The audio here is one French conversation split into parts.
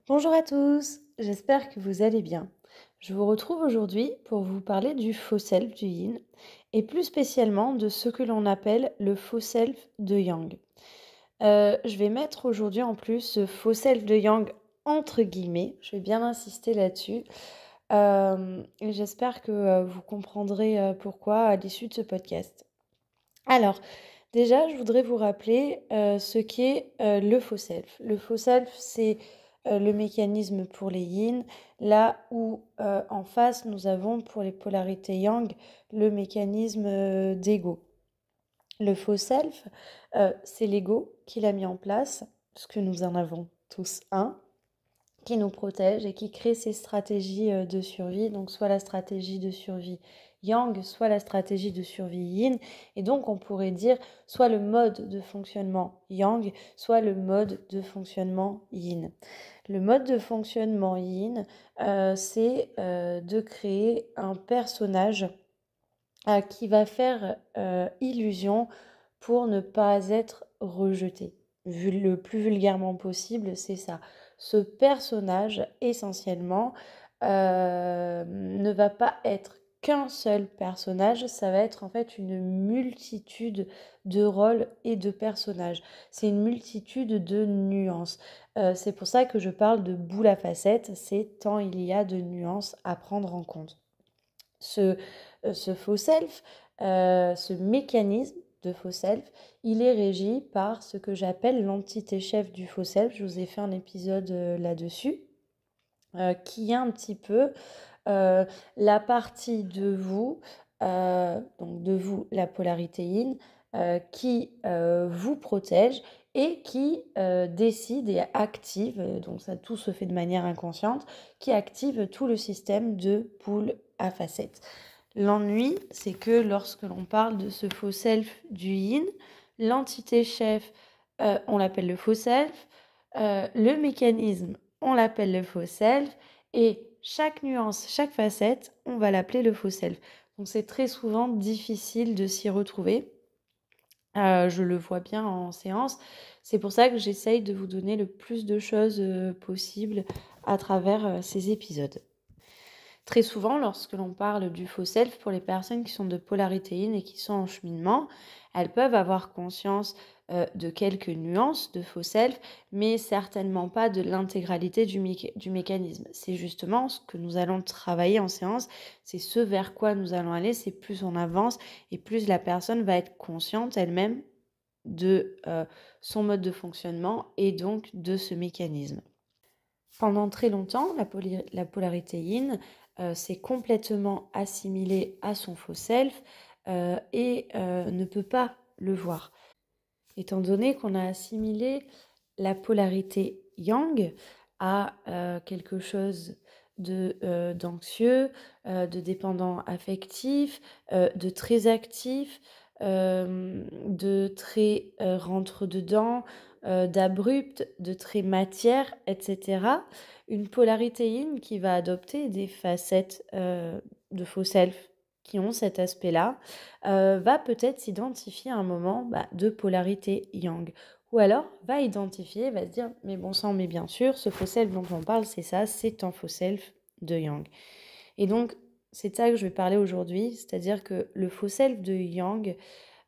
Bonjour à tous, j'espère que vous allez bien. Je vous retrouve aujourd'hui pour vous parler du faux self du yin et plus spécialement de ce que l'on appelle le faux self de yang. Je vais mettre aujourd'hui en plus ce faux self de yang entre guillemets, je vais bien insister là-dessus. Et j'espère que vous comprendrez pourquoi à l'issue de ce podcast. Alors, déjà, je voudrais vous rappeler, ce qu'est, le faux self. Le faux self, c'est, le mécanisme pour les yin, là où, en face, nous avons pour les polarités yang, le mécanisme, d'ego. Le faux self, c'est l'ego qui l'a mis en place, parce que nous en avons tous un, qui nous protège et qui crée ces stratégies de survie, donc soit la stratégie de survie yang, soit la stratégie de survie yin, et donc on pourrait dire soit le mode de fonctionnement yang, soit le mode de fonctionnement yin. Le mode de fonctionnement yin, c'est de créer un personnage qui va faire illusion pour ne pas être rejeté. Le plus vulgairement possible, c'est ça. Ce personnage, essentiellement, ne va pas être qu'un seul personnage, ça va être en fait une multitude de rôles et de personnages. C'est une multitude de nuances. C'est pour ça que je parle de boule à facettes, c'est tant il y a de nuances à prendre en compte. Ce, ce faux self, ce mécanisme de faux self, il est régi par ce que j'appelle l'entité chef du faux self. Je vous ai fait un épisode là-dessus, qui est un petit peu la partie de vous, donc de vous, la polarité yin, qui vous protège et qui décide et active, donc ça tout se fait de manière inconsciente, qui active tout le système de boule à facettes. L'ennui, c'est que lorsque l'on parle de ce faux self du yin, l'entité chef, on l'appelle le faux self, le mécanisme, on l'appelle le faux self, et chaque nuance, chaque facette, on va l'appeler le faux self. Donc c'est très souvent difficile de s'y retrouver. Je le vois bien en séance. C'est pour ça que j'essaye de vous donner le plus de choses possible à travers ces épisodes. Très souvent, lorsque l'on parle du faux self, pour les personnes qui sont de polarité yin et qui sont en cheminement, elles peuvent avoir conscience de quelques nuances de faux self, mais certainement pas de l'intégralité du mécanisme. C'est justement ce que nous allons travailler en séance, c'est ce vers quoi nous allons aller, c'est plus on avance et plus la personne va être consciente elle-même de son mode de fonctionnement et donc de ce mécanisme. Pendant très longtemps, la polarité yin s'est complètement assimilée à son faux self et ne peut pas le voir. Étant donné qu'on a assimilé la polarité yang à quelque chose d'anxieux, de dépendant affectif, de très actif, de très rentre-dedans, d'abrupt, de très matière, etc. Une polarité yin qui va adopter des facettes de faux self qui ont cet aspect-là, va peut-être s'identifier à un moment de polarité yang. Ou alors va identifier, va se dire, mais bon sang, mais bien sûr, ce faux self dont on parle, c'est ça, c'est un faux self de yang. Et donc, c'est de ça que je vais parler aujourd'hui, c'est-à-dire que le faux self de yang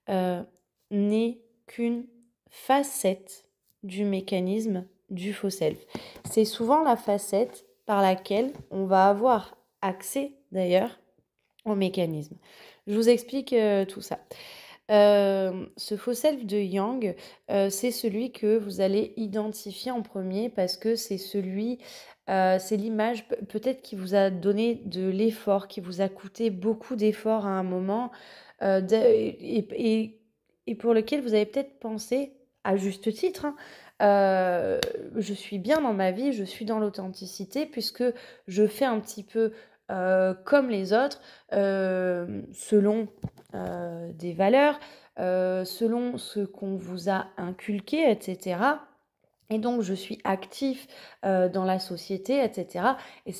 euh, n'est qu'une facette du mécanisme du faux self. C'est souvent la facette par laquelle on va avoir accès, d'ailleurs, au mécanisme. Je vous explique tout ça. Ce faux self de Yang, c'est celui que vous allez identifier en premier parce que c'est celui, c'est l'image peut-être qui vous a donné de l'effort, qui vous a coûté beaucoup d'efforts à un moment, et pour lequel vous avez peut-être pensé, à juste titre, hein, je suis bien dans ma vie, je suis dans l'authenticité puisque je fais un petit peu comme les autres, selon des valeurs, selon ce qu'on vous a inculqué, etc. Et donc, je suis actif dans la société, etc.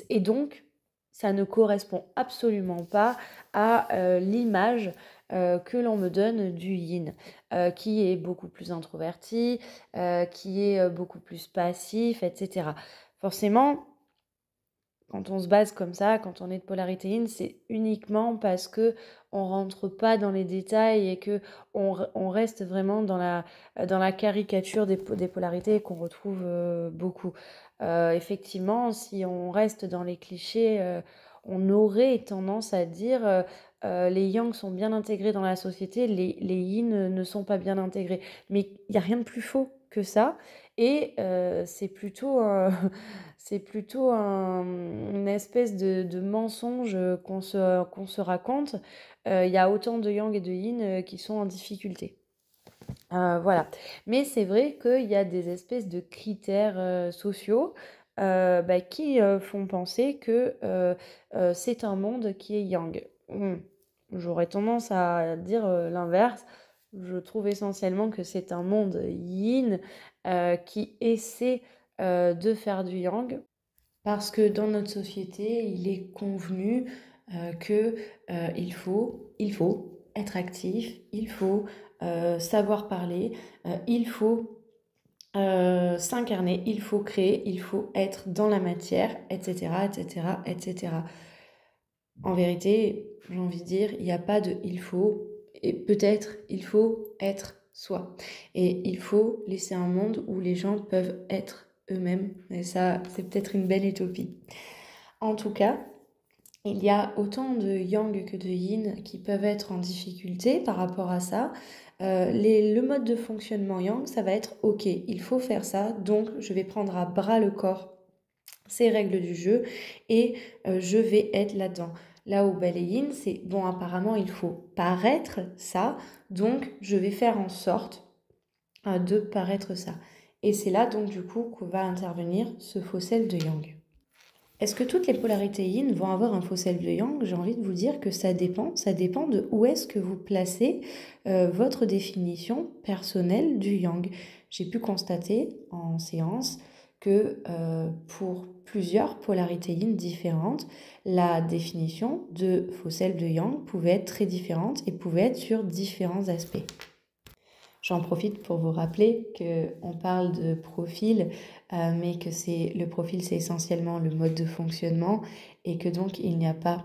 Et donc, ça ne correspond absolument pas à l'image que l'on me donne du yin, qui est beaucoup plus introverti, qui est beaucoup plus passif, etc. Forcément, quand on se base comme ça, quand on est de polarité yin, c'est uniquement parce qu'on rentre pas dans les détails et qu'on reste vraiment dans la caricature des polarités qu'on retrouve beaucoup. Effectivement, si on reste dans les clichés, on aurait tendance à dire les yang sont bien intégrés dans la société, les yin ne sont pas bien intégrés. Mais il n'y a rien de plus faux que ça. Et c'est plutôt une espèce de mensonge qu'on se raconte. Il y a autant de yang et de yin qui sont en difficulté. Voilà. Mais c'est vrai qu'il y a des espèces de critères sociaux qui font penser que c'est un monde qui est yang. J'aurais tendance à dire l'inverse. Je trouve essentiellement que c'est un monde yin qui essaie de faire du yang parce que dans notre société, il est convenu que il faut être actif, il faut savoir parler, il faut s'incarner, il faut créer, il faut être dans la matière, etc., etc., etc. En vérité, j'ai envie de dire, il n'y a pas de il faut, et peut-être il faut être soi. Et il faut laisser un monde où les gens peuvent être eux-mêmes. Et ça, c'est peut-être une belle utopie. En tout cas, il y a autant de yang que de yin qui peuvent être en difficulté par rapport à ça. Le mode de fonctionnement yang, ça va être ok, il faut faire ça, donc je vais prendre à bras le corps ces règles du jeu et je vais être là-dedans. Là où bah, les yin, c'est bon, apparemment il faut paraître ça, donc je vais faire en sorte de paraître ça. Et c'est là donc du coup qu'on va intervenir ce faux self de yang. Est-ce que toutes les polarités yin vont avoir un faux self de yang? J'ai envie de vous dire que ça dépend de où est-ce que vous placez votre définition personnelle du yang. J'ai pu constater en séance que pour plusieurs polarités yin différentes, la définition de faux self de yang pouvait être très différente et pouvait être sur différents aspects. J'en profite pour vous rappeler qu'on parle de profil, mais que le profil, c'est essentiellement le mode de fonctionnement et que donc il n'y a pas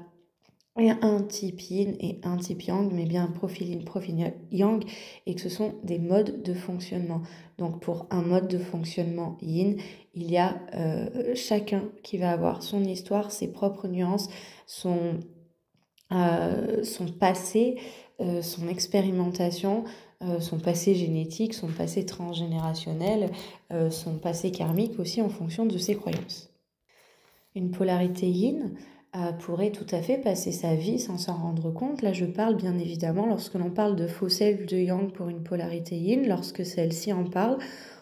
un type yin et un type yang, mais bien un profil yin, profil yang, et que ce sont des modes de fonctionnement. Donc pour un mode de fonctionnement yin, il y a chacun qui va avoir son histoire, ses propres nuances, son passé, son expérimentation, son passé génétique, son passé transgénérationnel, son passé karmique aussi en fonction de ses croyances. Une polarité yin pourrait tout à fait passer sa vie sans s'en rendre compte. Là, je parle bien évidemment lorsque l'on parle de faux self de yang pour une polarité yin, lorsque celle-ci en parle,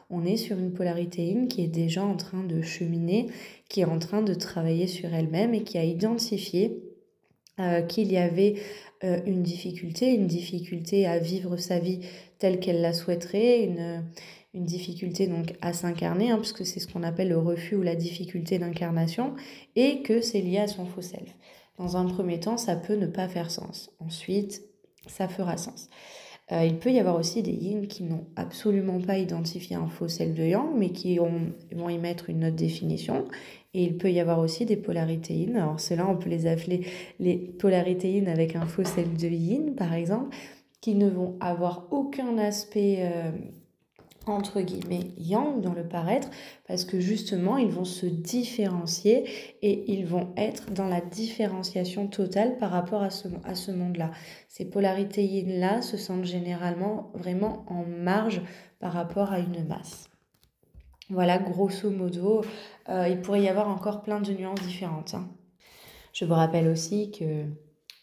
on est sur une polarité yin qui est déjà en train de cheminer, qui est en train de travailler sur elle-même et qui a identifié qu'il y avait une difficulté à vivre sa vie telle qu'elle la souhaiterait, une difficulté donc à s'incarner, puisque c'est ce qu'on appelle le refus ou la difficulté d'incarnation, et que c'est lié à son faux self. Dans un premier temps, ça peut ne pas faire sens. Ensuite, ça fera sens. Il peut y avoir aussi des yin qui n'ont absolument pas identifié un faux self de yang, mais qui vont y mettre une autre définition. Et il peut y avoir aussi des polarités yin. Alors ceux-là, on peut les appeler les polarités yin avec un faux self de yin, par exemple, qui ne vont avoir aucun aspect entre guillemets yang dans le paraître, parce que justement ils vont se différencier et ils vont être dans la différenciation totale par rapport à ce monde-là. Ces polarités yin-là se sentent généralement vraiment en marge par rapport à une masse. Voilà, grosso modo, il pourrait y avoir encore plein de nuances différentes. Je vous rappelle aussi que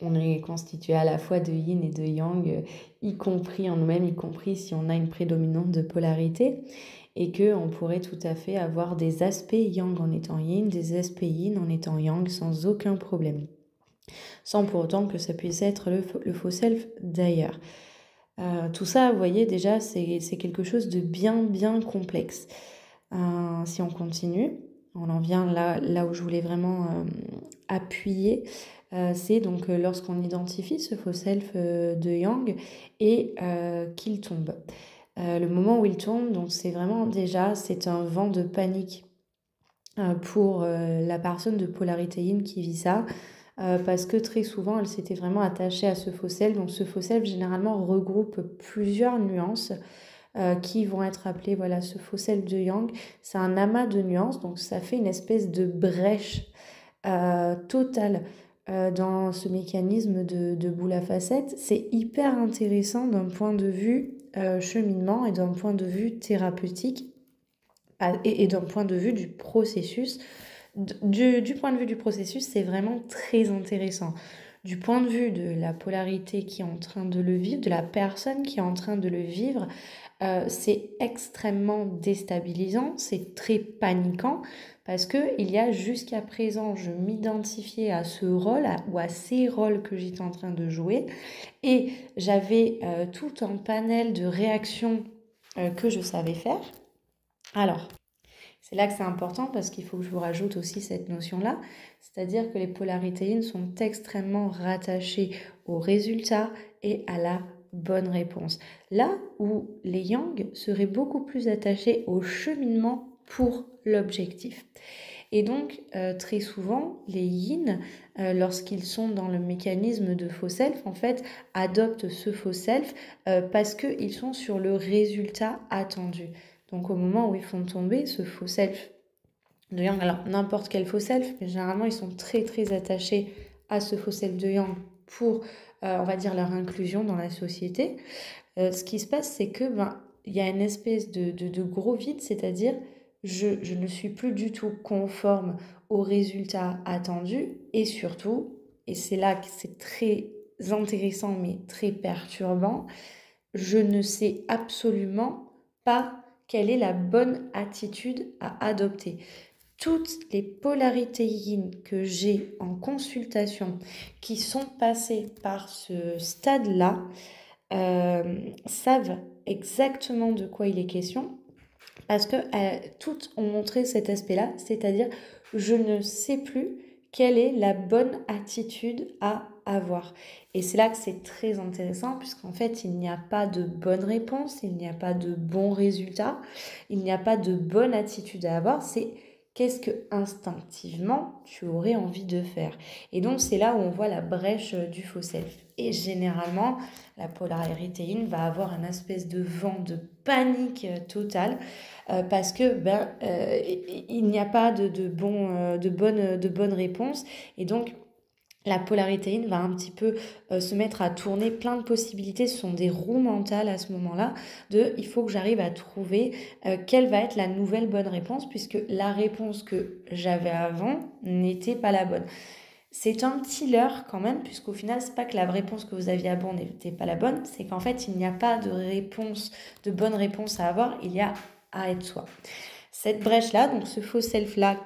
on est constitué à la fois de yin et de yang, y compris en nous-mêmes, y compris si on a une prédominante de polarité, et qu'on pourrait tout à fait avoir des aspects yang en étant yin, des aspects yin en étant yang sans aucun problème. Sans pour autant que ça puisse être le faux self d'ailleurs. Tout ça, vous voyez, déjà, c'est quelque chose de bien complexe. Si on continue, on en vient là où je voulais vraiment appuyer, c'est donc lorsqu'on identifie ce faux self de yang et qu'il tombe. Le moment où il tombe, donc c'est vraiment déjà, c'est un vent de panique pour la personne de polarité yin qui vit ça, parce que très souvent, elle s'était vraiment attachée à ce faux self. Donc ce faux self, généralement, regroupe plusieurs nuances qui vont être appelées, voilà, ce faux self de yang. C'est un amas de nuances, donc ça fait une espèce de brèche totale dans ce mécanisme de boule à facettes. C'est hyper intéressant d'un point de vue cheminement et d'un point de vue thérapeutique et d'un point de vue du processus. Du point de vue du processus, c'est vraiment très intéressant. Du point de vue de la polarité qui est en train de le vivre, de la personne qui est en train de le vivre, c'est extrêmement déstabilisant, c'est très paniquant parce que il y a jusqu'à présent, je m'identifiais à ce rôle ou à ces rôles que j'étais en train de jouer et j'avais tout un panel de réactions que je savais faire. Alors, c'est là que c'est important parce qu'il faut que je vous rajoute aussi cette notion-là, c'est-à-dire que les polarités yin sont extrêmement rattachées au résultat et à la bonne réponse. Là où les yang seraient beaucoup plus attachés au cheminement pour l'objectif. Et donc, très souvent, les yin, lorsqu'ils sont dans le mécanisme de faux self, en fait, adoptent ce faux self parce qu'ils sont sur le résultat attendu. Donc, au moment où ils font tomber ce faux self de yang, alors n'importe quel faux self, mais généralement, ils sont très, très attachés à ce faux self de yang pour, on va dire, leur inclusion dans la société. Ce qui se passe, c'est que il y a une espèce de gros vide, c'est-à-dire je ne suis plus du tout conforme aux résultats attendus et surtout, et c'est là que c'est très intéressant mais très perturbant, je ne sais absolument pas quelle est la bonne attitude à adopter. Toutes les polarités yin que j'ai en consultation qui sont passées par ce stade-là, savent exactement de quoi il est question parce que toutes ont montré cet aspect-là, c'est-à-dire je ne sais plus quelle est la bonne attitude à avoir. Et c'est là que c'est très intéressant puisqu'en fait il n'y a pas de bonne réponse, il n'y a pas de bon résultat, il n'y a pas de bonne attitude à avoir, c'est qu'est-ce que instinctivement tu aurais envie de faire. Et donc c'est là où on voit la brèche du faux self. Et généralement, la polarité yin va avoir un espèce de vent de panique totale parce que il n'y a pas de bonne réponse et donc la polarité yin va un petit peu se mettre à tourner plein de possibilités. Ce sont des roues mentales à ce moment-là il faut que j'arrive à trouver quelle va être la nouvelle bonne réponse puisque la réponse que j'avais avant n'était pas la bonne. C'est un petit leurre quand même, puisqu'au final, c'est pas que la réponse que vous aviez avant n'était pas la bonne, c'est qu'en fait, il n'y a pas de bonne réponse à avoir, il y a à être soi. Cette brèche-là, donc ce faux self-là,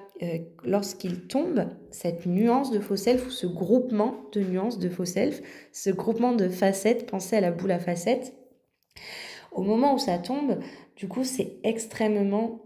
lorsqu'il tombe, cette nuance de faux self ou ce groupement de nuances de faux self, ce groupement de facettes, pensez à la boule à facettes, au moment où ça tombe, du coup, c'est extrêmement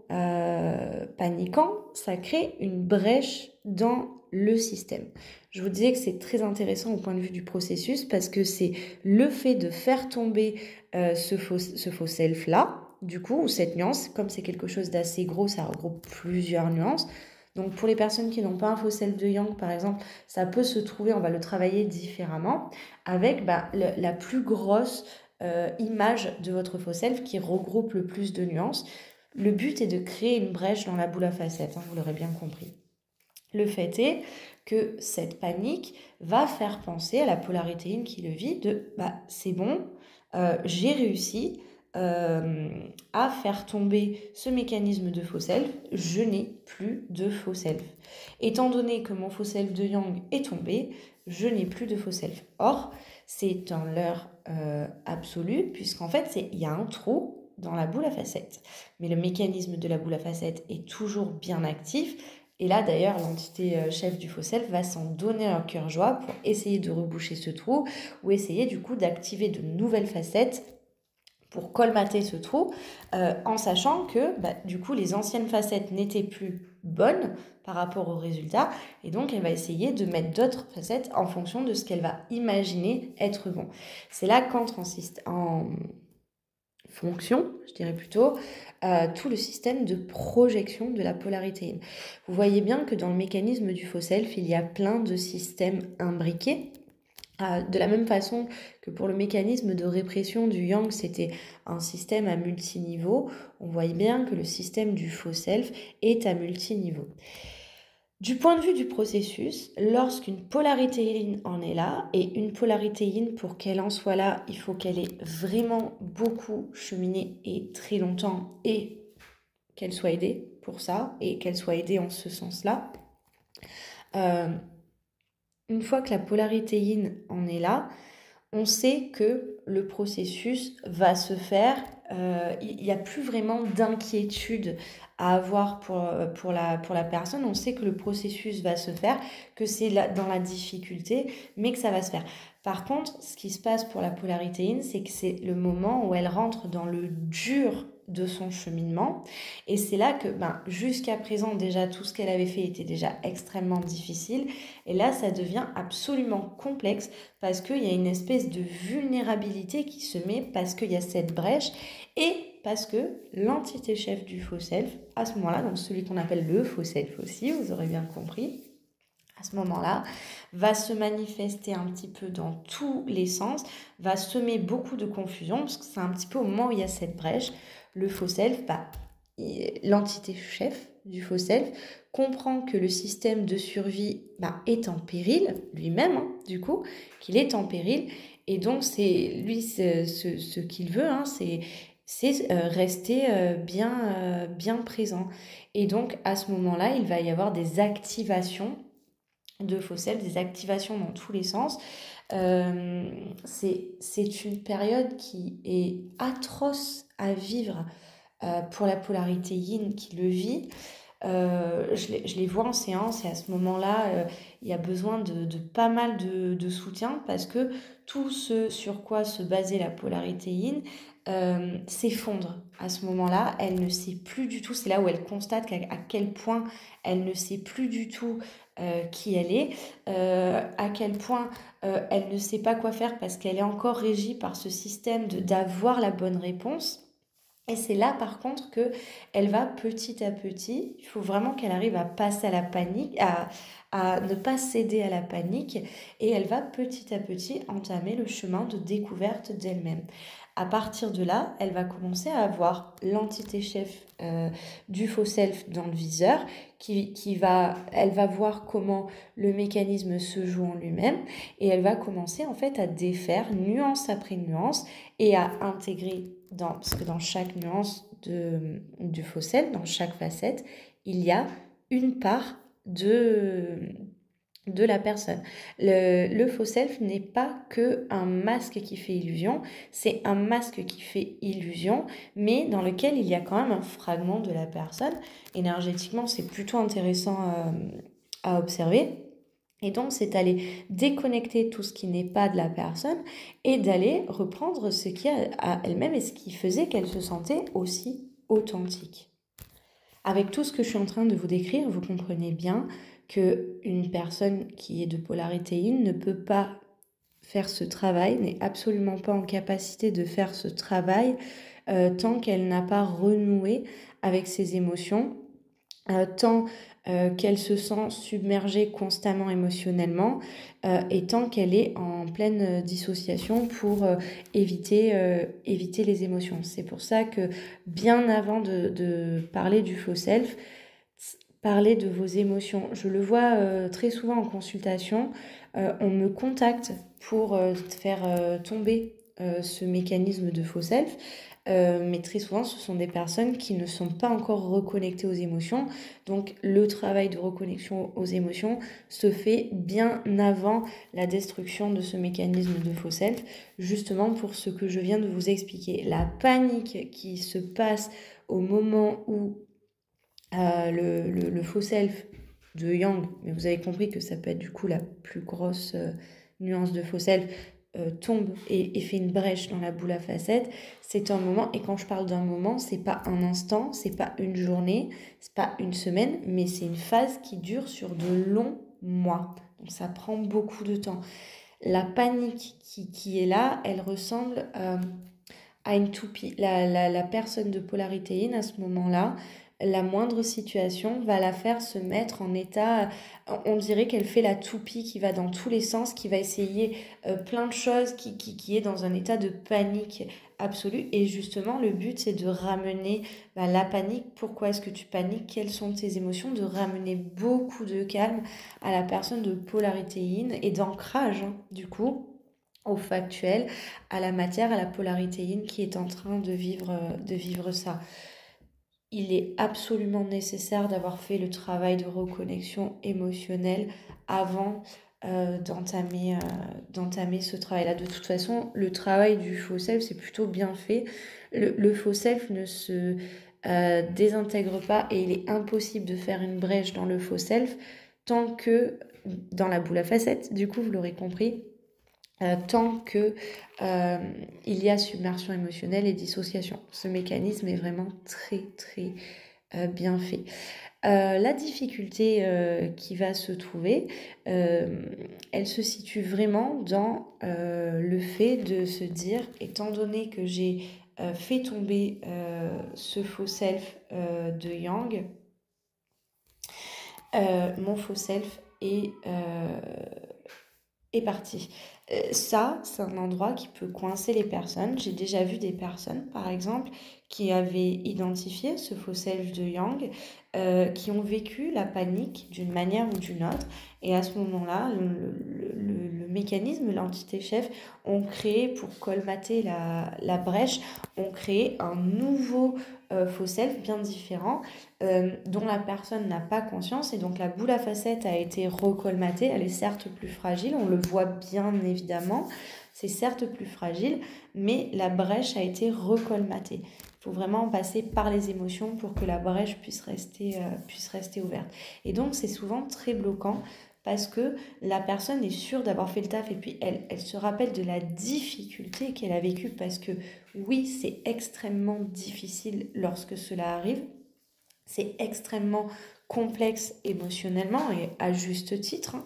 paniquant. Ça crée une brèche dans le système. Je vous disais que c'est très intéressant au point de vue du processus parce que c'est le fait de faire tomber ce faux self-là, du coup, ou cette nuance, comme c'est quelque chose d'assez gros, ça regroupe plusieurs nuances. Donc pour les personnes qui n'ont pas un faux self de yang, par exemple, ça peut se trouver, on va le travailler différemment, avec la plus grosse image de votre faux self qui regroupe le plus de nuances. Le but est de créer une brèche dans la boule à facettes, vous l'aurez bien compris. Le fait est que cette panique va faire penser à la polarité yin qui le vit de c'est bon, j'ai réussi à faire tomber ce mécanisme de faux self, je n'ai plus de faux self. Étant donné que mon faux self de yang est tombé, je n'ai plus de faux self. Or, c'est un leurre absolu, puisqu'en fait, il y a un trou dans la boule à facettes. Mais le mécanisme de la boule à facettes est toujours bien actif. Et là, d'ailleurs, l'entité chef du faux self va s'en donner un cœur joie pour essayer de reboucher ce trou ou essayer du coup d'activer de nouvelles facettes pour colmater ce trou, en sachant que du coup les anciennes facettes n'étaient plus bonnes par rapport au résultat, et donc elle va essayer de mettre d'autres facettes en fonction de ce qu'elle va imaginer être bon. C'est là qu'entre en fonction, je dirais plutôt, tout le système de projection de la polarité yin. Vous voyez bien que dans le mécanisme du faux self, il y a plein de systèmes imbriqués. De la même façon que pour le mécanisme de répression du yang, c'était un système à multiniveau, on voit bien que le système du faux self est à multiniveau. Du point de vue du processus, lorsqu'une polarité yin en est là, et une polarité yin, pour qu'elle en soit là, il faut qu'elle ait vraiment beaucoup cheminé et très longtemps, et qu'elle soit aidée pour ça, et qu'elle soit aidée en ce sens-là. Une fois que la polarité yin en est là, on sait que le processus va se faire. Il n'y a plus vraiment d'inquiétude à avoir pour la personne. On sait que le processus va se faire, que c'est dans la difficulté, mais que ça va se faire. Par contre, ce qui se passe pour la polarité yin, c'est que c'est le moment où elle rentre dans le dur de son cheminement. Et c'est là que jusqu'à présent, déjà, tout ce qu'elle avait fait était déjà extrêmement difficile. Et là, ça devient absolument complexe parce qu'il y a une espèce de vulnérabilité qui se met parce qu'il y a cette brèche et parce que l'entité chef du faux self, à ce moment-là, donc celui qu'on appelle le faux self aussi, vous aurez bien compris, à ce moment-là, va se manifester un petit peu dans tous les sens, va semer beaucoup de confusion, parce que c'est un petit peu au moment où il y a cette brèche, le faux self, l'entité chef du faux self, comprend que le système de survie est en péril, lui-même, du coup, qu'il est en péril, et donc c'est lui ce qu'il veut, c'est rester bien présent. Et donc à ce moment-là, il va y avoir des activations de faux self, des activations dans tous les sens. C'est une période qui est atroce à vivre pour la polarité yin qui le vit. Je les vois en séance et à ce moment-là, il y a besoin de pas mal de soutien parce que tout ce sur quoi se basait la polarité yin s'effondre. À ce moment-là, elle ne sait plus du tout, c'est là où elle constate à quel point elle ne sait plus du tout qui elle est, à quel point elle ne sait pas quoi faire parce qu'elle est encore régie par ce système d'avoir la bonne réponse. Et c'est là par contre que elle va petit à petit, il faut vraiment qu'elle arrive à passer à la panique, à ne pas céder à la panique, et elle va petit à petit entamer le chemin de découverte d'elle-même. À partir de là, elle va commencer à avoir l'entité chef du faux self dans le viseur, elle va voir comment le mécanisme se joue en lui-même, et elle va commencer en fait à défaire nuance après nuance et à intégrer parce que dans chaque nuance du faux self, dans chaque facette, il y a une part de la personne. Le faux self n'est pas que un masque qui fait illusion, c'est un masque qui fait illusion, mais dans lequel il y a quand même un fragment de la personne. Énergétiquement, c'est plutôt intéressant à observer. Et donc, c'est d'aller déconnecter tout ce qui n'est pas de la personne et d'aller reprendre ce qui est à elle-même et ce qui faisait qu'elle se sentait aussi authentique. Avec tout ce que je suis en train de vous décrire, vous comprenez bien qu'une personne qui est de polarité yin ne peut pas faire ce travail, n'est absolument pas en capacité de faire ce travail tant qu'elle n'a pas renoué avec ses émotions, tant qu'elle se sent submergée constamment émotionnellement et tant qu'elle est en pleine dissociation pour éviter les émotions. C'est pour ça que bien avant de parler du faux self, parler de vos émotions. Je le vois très souvent en consultation. On me contacte pour faire tomber ce mécanisme de faux self. Mais très souvent, ce sont des personnes qui ne sont pas encore reconnectées aux émotions. Donc, le travail de reconnexion aux émotions se fait bien avant la destruction de ce mécanisme de faux self, justement pour ce que je viens de vous expliquer. La panique qui se passe au moment où le faux self de Yang, mais vous avez compris que ça peut être du coup la plus grosse nuance de faux self, tombe et fait une brèche dans la boule à facettes, c'est un moment, et quand je parle d'un moment, c'est pas un instant, c'est pas une journée, c'est pas une semaine, mais c'est une phase qui dure sur de longs mois. Donc ça prend beaucoup de temps. La panique qui est là, elle ressemble à une toupie. La personne de polarité in, à ce moment-là, la moindre situation va la faire se mettre en état, on dirait qu'elle fait la toupie qui va dans tous les sens, qui va essayer plein de choses, qui est dans un état de panique absolue. Et justement, le but, c'est de ramener la panique. Pourquoi est-ce que tu paniques? Quelles sont tes émotions? De ramener beaucoup de calme à la personne de polarité in et d'ancrage, hein, du coup au factuel, à la matière, à la polarité yin qui est en train de vivre ça. Il est absolument nécessaire d'avoir fait le travail de reconnexion émotionnelle avant d'entamer ce travail-là. De toute façon, le travail du faux self, c'est plutôt bien fait. Le faux self ne se désintègre pas et il est impossible de faire une brèche dans le faux self tant que, dans la boule à facettes, du coup, vous l'aurez compris, tant que il y a submersion émotionnelle et dissociation. Ce mécanisme est vraiment très très bien fait. La difficulté qui va se trouver, elle se situe vraiment dans le fait de se dire, étant donné que j'ai fait tomber ce faux self de Yang, mon faux self est parti. Ça, c'est un endroit qui peut coincer les personnes. J'ai déjà vu des personnes, par exemple, qui avaient identifié ce faux self de Yang, qui ont vécu la panique d'une manière ou d'une autre. Et à ce moment-là, le mécanisme, l'entité chef, ont créé, pour colmater la brèche, ont créé un nouveau faux self bien différent, dont la personne n'a pas conscience, et donc la boule à facettes a été recolmatée. Elle est certes plus fragile, on le voit bien évidemment, c'est certes plus fragile, mais la brèche a été recolmatée. Il faut vraiment passer par les émotions pour que la brèche puisse rester ouverte. Et donc c'est souvent très bloquant parce que la personne est sûre d'avoir fait le taf et puis elle se rappelle de la difficulté qu'elle a vécue, parce que oui, c'est extrêmement difficile lorsque cela arrive. C'est extrêmement complexe émotionnellement et à juste titre, hein.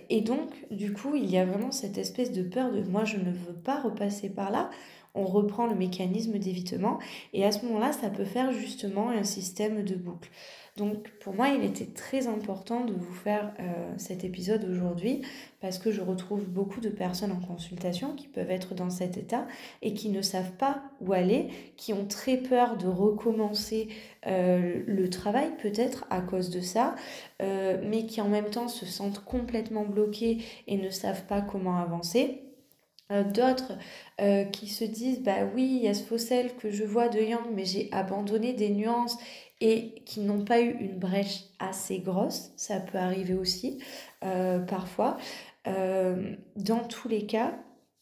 Et donc, du coup, il y a vraiment cette espèce de peur de moi, je ne veux pas repasser par là. On reprend le mécanisme d'évitement et à ce moment-là, ça peut faire justement un système de boucle. Donc, pour moi, il était très important de vous faire cet épisode aujourd'hui parce que je retrouve beaucoup de personnes en consultation qui peuvent être dans cet état et qui ne savent pas où aller, qui ont très peur de recommencer le travail peut-être à cause de ça, mais qui en même temps se sentent complètement bloqués et ne savent pas comment avancer. D'autres qui se disent, bah oui, il y a ce faux self que je vois de Yang, mais j'ai abandonné des nuances, et qui n'ont pas eu une brèche assez grosse, ça peut arriver aussi parfois. Dans tous les cas,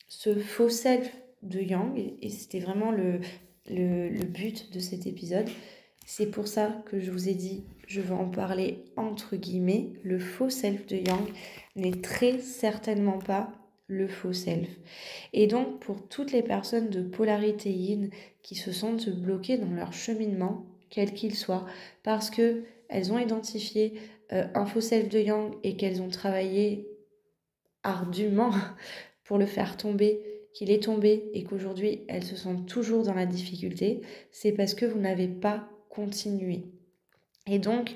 ce faux self de Yang, et c'était vraiment le but de cet épisode, c'est pour ça que je vous ai dit, je vais en parler entre guillemets, le faux self de Yang n'est très certainement pas le faux self. Et donc, pour toutes les personnes de polarité yin qui se sentent bloquées dans leur cheminement, quel qu'il soit, parce que elles ont identifié un faux self de yang et qu'elles ont travaillé ardument pour le faire tomber, qu'il est tombé et qu'aujourd'hui elles se sentent toujours dans la difficulté, c'est parce que vous n'avez pas continué. Et donc,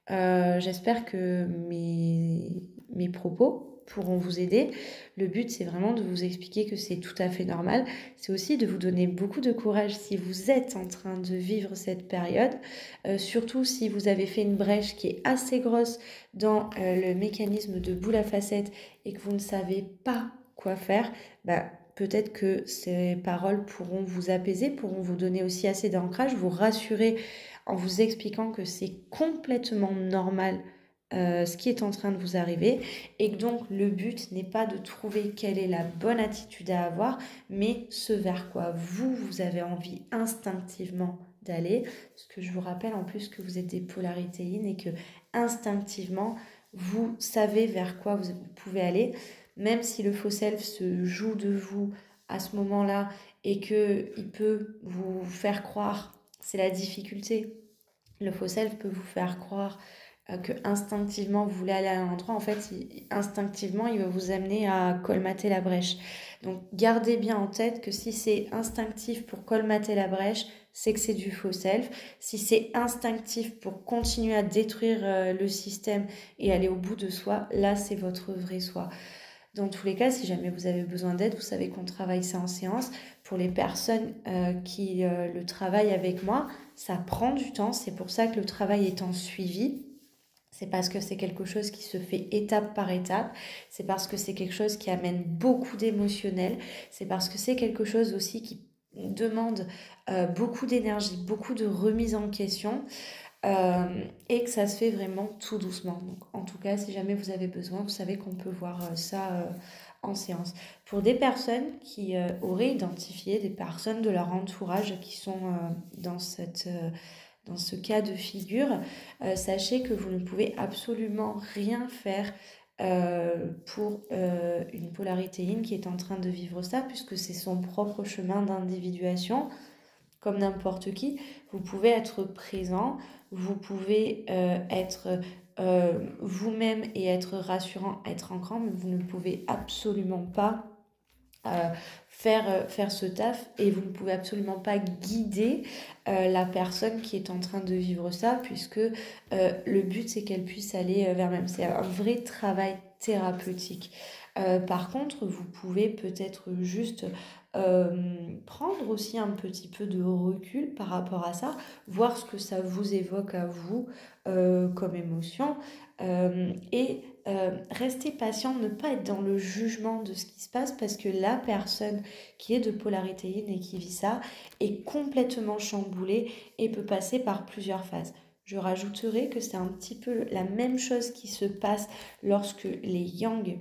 j'espère que mes propos pourront vous aider. Le but, c'est vraiment de vous expliquer que c'est tout à fait normal. C'est aussi de vous donner beaucoup de courage si vous êtes en train de vivre cette période. Surtout si vous avez fait une brèche qui est assez grosse dans le mécanisme de boule à facettes et que vous ne savez pas quoi faire, peut-être que ces paroles pourront vous apaiser, pourront vous donner aussi assez d'ancrage, vous rassurer en vous expliquant que c'est complètement normal ce qui est en train de vous arriver, et que donc le but n'est pas de trouver quelle est la bonne attitude à avoir, mais ce vers quoi vous avez envie instinctivement d'aller. Parce que je vous rappelle en plus que vous êtes des polarités yin et que instinctivement vous savez vers quoi vous pouvez aller, même si le faux self se joue de vous à ce moment-là et qu'il peut vous faire croire, c'est la difficulté. Le faux self peut vous faire croire que instinctivement vous voulez aller à un endroit, en fait, instinctivement, il va vous amener à colmater la brèche. Donc, gardez bien en tête que si c'est instinctif pour colmater la brèche, c'est que c'est du faux self. Si c'est instinctif pour continuer à détruire le système et aller au bout de soi, là, c'est votre vrai soi. Dans tous les cas, si jamais vous avez besoin d'aide, vous savez qu'on travaille ça en séance. Pour les personnes qui le travaillent avec moi, ça prend du temps. C'est pour ça que le travail est en suivi. C'est parce que c'est quelque chose qui se fait étape par étape. C'est parce que c'est quelque chose qui amène beaucoup d'émotionnel. C'est parce que c'est quelque chose aussi qui demande beaucoup d'énergie, beaucoup de remise en question. Et que ça se fait vraiment tout doucement. Donc, en tout cas, si jamais vous avez besoin, vous savez qu'on peut voir ça en séance. Pour des personnes qui auraient identifié des personnes de leur entourage qui sont dans dans ce cas de figure, sachez que vous ne pouvez absolument rien faire pour une polarité yin qui est en train de vivre ça, puisque c'est son propre chemin d'individuation comme n'importe qui. Vous pouvez être présent, vous pouvez être vous-même et être rassurant, être ancrant, mais vous ne pouvez absolument pas faire ce taf et vous ne pouvez absolument pas guider la personne qui est en train de vivre ça, puisque le but c'est qu'elle puisse aller vers elle-même. C'est un vrai travail thérapeutique. Par contre, vous pouvez peut-être juste prendre aussi un petit peu de recul par rapport à ça, voir ce que ça vous évoque à vous comme émotion et rester patient, ne pas être dans le jugement de ce qui se passe, parce que la personne qui est de polarité yin et qui vit ça est complètement chamboulée et peut passer par plusieurs phases. Je rajouterai que c'est un petit peu la même chose qui se passe lorsque les yang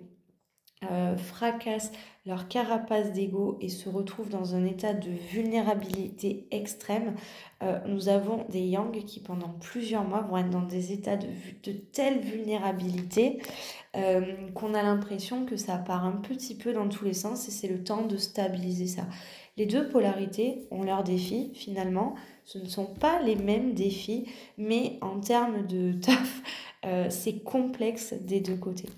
fracassent leur carapace d'ego et se retrouvent dans un état de vulnérabilité extrême. Nous avons des yang qui pendant plusieurs mois vont être dans des états de telle vulnérabilité qu'on a l'impression que ça part un petit peu dans tous les sens et c'est le temps de stabiliser ça. Les deux polarités ont leurs défis finalement. Ce ne sont pas les mêmes défis, mais en termes de taf, c'est complexe des deux côtés.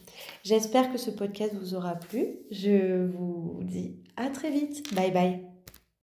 J'espère que ce podcast vous aura plu. Je vous dis à très vite. Bye bye.